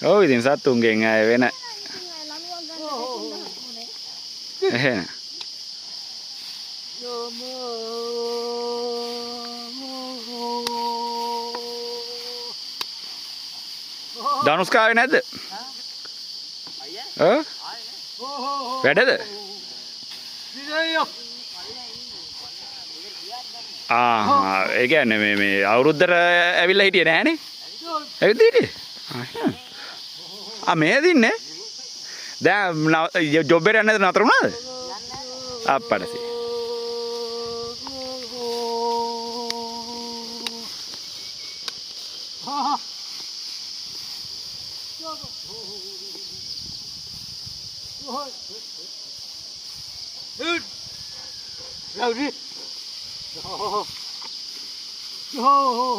ඔව් ඉතින් සත්තුන්ගෙන් අය වෙන එහෙම ධනුස්කාවේ නැද්ද? වැඩද? ඒ කියන්නේ මේ අවුරුද්දට ඇවිල්ලා හිටියේ නෑනේ. ඇවිත් හිටියේ. මේ දින්නේ දැන් ජොබ් එකට යන්නද නතර වුණාද? අප්පඩසේ. Oh,